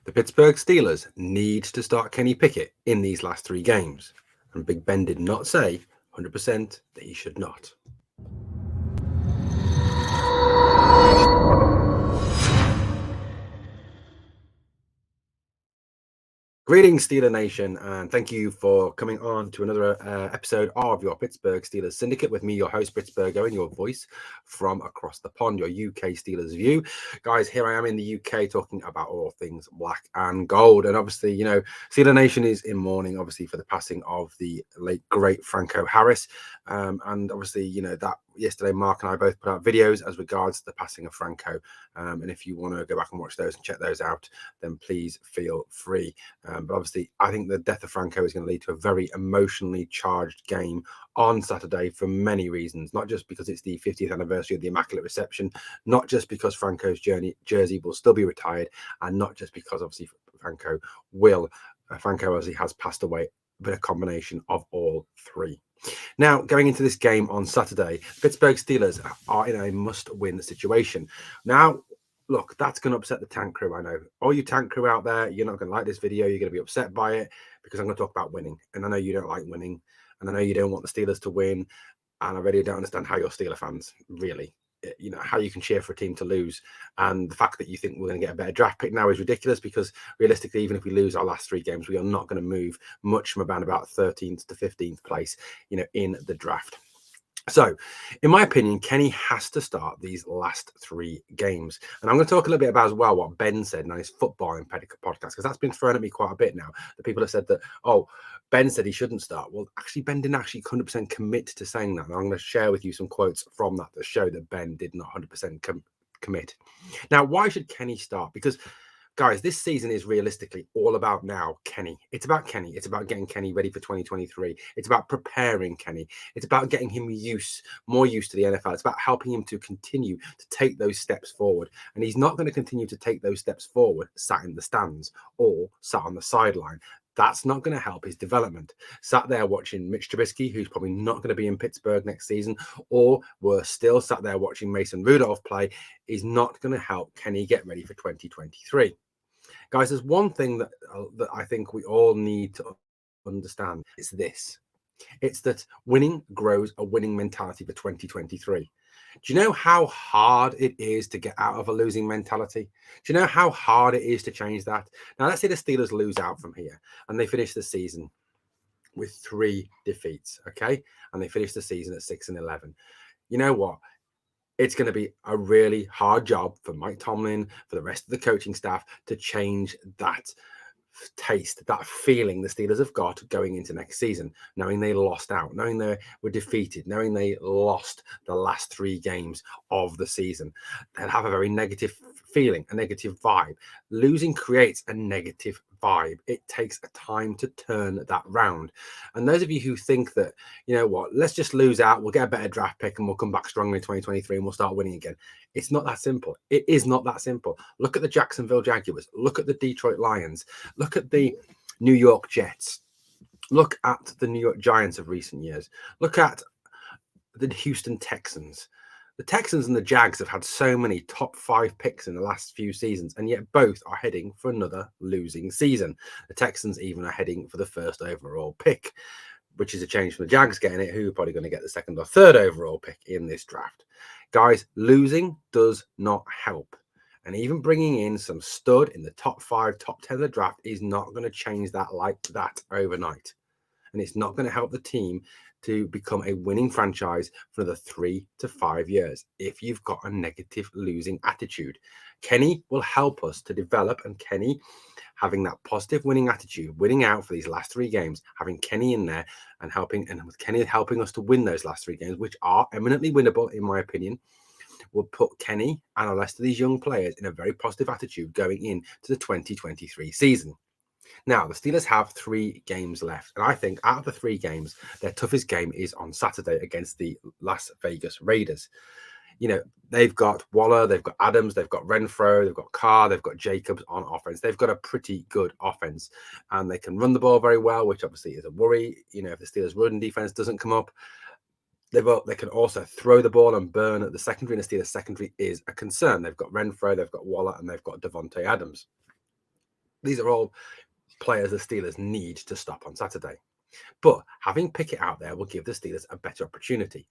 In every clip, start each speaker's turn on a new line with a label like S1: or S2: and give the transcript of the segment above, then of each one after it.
S1: The Pittsburgh Steelers need to start Kenny Pickett in these last 3 games, and Big Ben did not say 100% that he should not. Greetings, Steeler Nation, and thank you for coming on to another episode of your Pittsburgh Steelers Syndicate with me, your host, Britsburgh, Owen, your voice from across the pond, your UK Steelers view. Guys, here I am in the UK talking about all things black and gold. And obviously, Steeler Nation is in mourning, obviously, for the passing of the late, great Franco Harris. And obviously, that yesterday, Mark and I both put out videos as regards the passing of Franco. And if you want to go back and watch those and check those out, then please feel free. But obviously, I think the death of Franco is going to lead to a very emotionally charged game on Saturday for many reasons. Not just because it's the 50th anniversary of the Immaculate Reception, not just because Franco's jersey will still be retired, and not just because obviously Franco as he has passed away, but a combination of all three. Now, going into this game on Saturday, Pittsburgh Steelers are in a must-win situation. Now, look, that's going to upset the tank crew, I know. All you tank crew out there, you're not going to like this video. You're going to be upset by it because I'm going to talk about winning. And I know you don't like winning. And I know you don't want the Steelers to win. And I really don't understand how you're Steeler fans, really. How you can cheer for a team to lose. And the fact that you think we're going to get a better draft pick now is ridiculous because realistically, even if we lose our last 3 games, we are not going to move much from about 13th to 15th place, in the draft. So, in my opinion, Kenny has to start these last 3 games. And I'm going to talk a little bit about as well what Ben said in his footballing podcast, because that's been thrown at me quite a bit now. The people have said that, Ben said he shouldn't start. Well, actually, Ben didn't actually 100% commit to saying that. And I'm going to share with you some quotes from that show that Ben did not 100% commit. Now, why should Kenny start? Because guys, this season is realistically all about now Kenny. It's about Kenny. It's about getting Kenny ready for 2023. It's about preparing Kenny. It's about getting him more used to the NFL. It's about helping him to continue to take those steps forward. And he's not going to continue to take those steps forward sat in the stands or sat on the sideline. That's not going to help his development. Sat there watching Mitch Trubisky, who's probably not going to be in Pittsburgh next season, or we're still sat there watching Mason Rudolph play, is not going to help Kenny get ready for 2023. Guys, there's one thing that I think we all need to understand. It's this. It's that winning grows a winning mentality for 2023. Do you know how hard it is to get out of a losing mentality? Do you know how hard it is to change that? Now, let's say the Steelers lose out from here and they finish the season with 3 defeats, okay? And they finish the season at 6-11. You know what? It's going to be a really hard job for Mike Tomlin, for the rest of the coaching staff to change that taste, that feeling the Steelers have got going into next season, knowing they lost out, knowing they were defeated, knowing they lost the last 3 games of the season. They'll have a very negative feeling, a negative vibe. Losing creates a negative vibe. It takes a time to turn that round. And those of you who think that, let's just lose out, we'll get a better draft pick and we'll come back stronger in 2023 and we'll start winning again. It's not that simple. It is not that simple. Look at the Jacksonville Jaguars. Look at the Detroit Lions. Look at the New York Jets. Look at the New York Giants of recent years. Look at the Houston Texans. The Texans and the Jags have had so many top 5 picks in the last few seasons, and yet both are heading for another losing season. The Texans even are heading for the 1st overall pick, which is a change from the Jags getting it, who are probably going to get the 2nd or 3rd overall pick in this draft. Guys, losing does not help. And even bringing in some stud in the top 5, top 10 of the draft is not going to change that like that overnight. And it's not going to help the team to become a winning franchise for another 3 to 5 years if you've got a negative losing attitude. Kenny will help us to develop, and Kenny having that positive winning attitude, winning out for these last 3 games, having Kenny in there and with Kenny helping us to win those last 3 games, which are eminently winnable in my opinion, will put Kenny and the rest of these young players in a very positive attitude going into the 2023 season. Now, the Steelers have 3 games left. And I think out of the 3 games, their toughest game is on Saturday against the Las Vegas Raiders. They've got Waller, they've got Adams, they've got Renfro, they've got Carr, they've got Jacobs on offense. They've got a pretty good offense. And they can run the ball very well, which obviously is a worry. If the Steelers' running defense doesn't come up. They can also throw the ball and burn at the secondary, and the Steelers' secondary is a concern. They've got Renfro, they've got Waller, and they've got Devontae Adams. These are all players the Steelers need to stop on Saturday. But having Pickett out there will give the Steelers a better opportunity.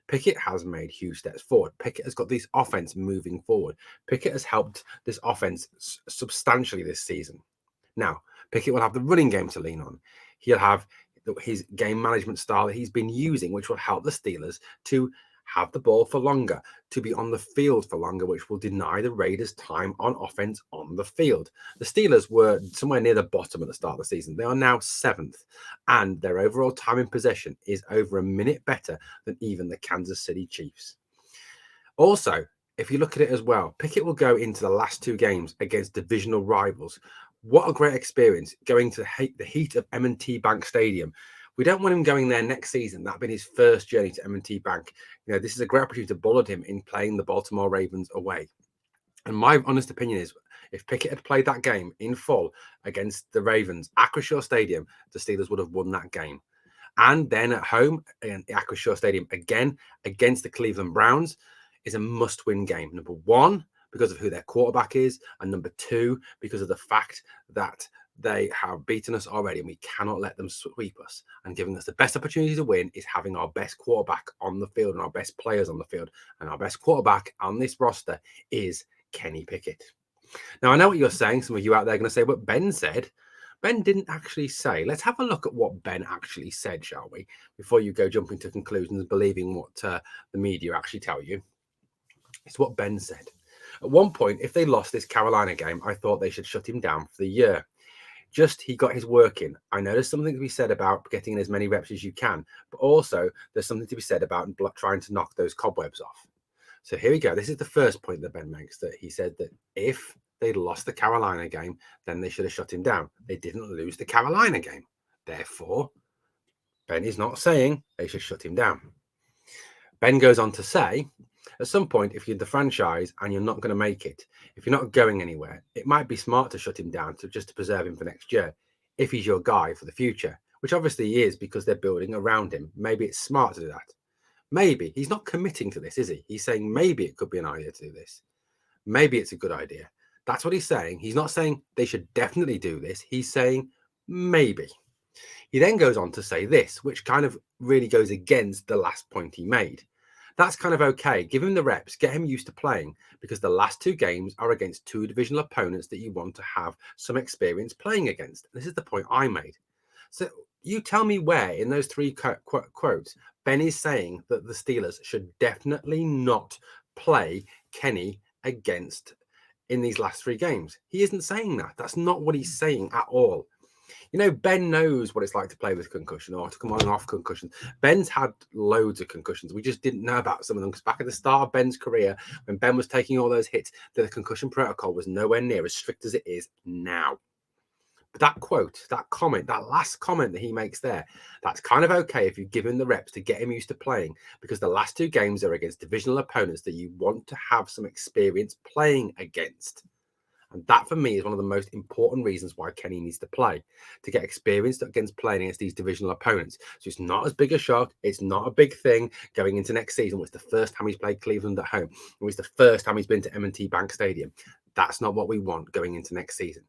S1: Pickett has made huge steps forward. Pickett has got this offense moving forward. Pickett has helped this offense substantially this season. Now, Pickett will have the running game to lean on. He'll have his game management style that he's been using, which will help the Steelers to have the ball for longer, to be on the field for longer, which will deny the Raiders time on offense on the field. The Steelers were somewhere near the bottom at the start of the season. They are now 7th, and their overall time in possession is over a minute better than even the Kansas City Chiefs. Also, if you look at it as well, Pickett will go into the last 2 games against divisional rivals. What a great experience going to the heat of M&T Bank Stadium. We don't want him going there next season. That'd been his first journey to M&T Bank. This is a great opportunity to bullet him in playing the Baltimore Ravens away. And my honest opinion is, if Pickett had played that game in full against the Ravens, Acrisure Stadium, the Steelers would have won that game. And then at home, in Acrisure Stadium again against the Cleveland Browns, is a must-win game. Number 1, because of who their quarterback is, and number 2, because of the fact that they have beaten us already and we cannot let them sweep us. And giving us the best opportunity to win is having our best quarterback on the field and our best players on the field. And our best quarterback on this roster is Kenny Pickett. Now, I know what you're saying. Some of you out there are going to say what Ben said. Ben didn't actually say. Let's have a look at what Ben actually said, shall we? Before you go jumping to conclusions, believing what the media actually tell you. It's what Ben said. At one point, if they lost this Carolina game, I thought they should shut him down for the year. He got his work in. I know there's something to be said about getting in as many reps as you can, but also there's something to be said about trying to knock those cobwebs off. So here we go. This is the first point that Ben makes, that he said that if they lost the Carolina game, then they should have shut him down. They didn't lose the Carolina game. Therefore, Ben is not saying they should shut him down. Ben goes on to say, at some point, if you're the franchise and you're not going to make it, if you're not going anywhere, it might be smart to shut him down just to preserve him for next year, if he's your guy for the future, which obviously he is because they're building around him. Maybe it's smart to do that. Maybe. He's not committing to this, is he? He's saying maybe it could be an idea to do this. Maybe it's a good idea. That's what he's saying. He's not saying they should definitely do this. He's saying maybe. He then goes on to say this, which kind of really goes against the last point he made. That's kind of okay. Give him the reps, get him used to playing, because the last 2 games are against 2 divisional opponents that you want to have some experience playing against. This is the point I made. So you tell me where in those 3 quotes, Ben is saying that the Steelers should definitely not play Kenny against in these last 3 games. He isn't saying that. That's not what he's saying at all. Ben knows what it's like to play with concussion or to come on and off concussions. Ben's had loads of concussions. We just didn't know about some of them because back at the start of Ben's career, when Ben was taking all those hits, the concussion protocol was nowhere near as strict as it is now. But that quote, that comment, that last comment that he makes there, that's kind of okay if you give him the reps to get him used to playing, because the last 2 games are against divisional opponents that you want to have some experience playing against. And that, for me, is one of the most important reasons why Kenny needs to play, to get experience against playing against these divisional opponents. So it's not as big a shock. It's not a big thing going into next season. It's the first time he's played Cleveland at home. It's the first time he's been to M&T Bank Stadium. That's not what we want going into next season.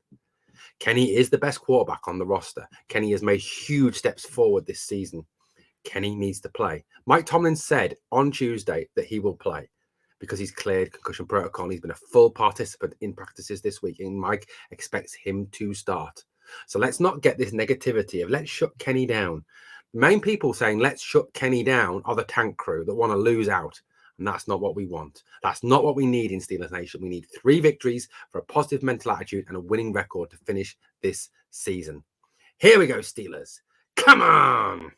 S1: Kenny is the best quarterback on the roster. Kenny has made huge steps forward this season. Kenny needs to play. Mike Tomlin said on Tuesday that he will play, because he's cleared concussion protocol. He's been a full participant in practices this week, and Mike expects him to start. So let's not get this negativity of let's shut Kenny down. The main people saying let's shut Kenny down are the tank crew that want to lose out. And that's not what we want. That's not what we need in Steelers Nation. We need 3 victories for a positive mental attitude and a winning record to finish this season. Here we go, Steelers. Come on!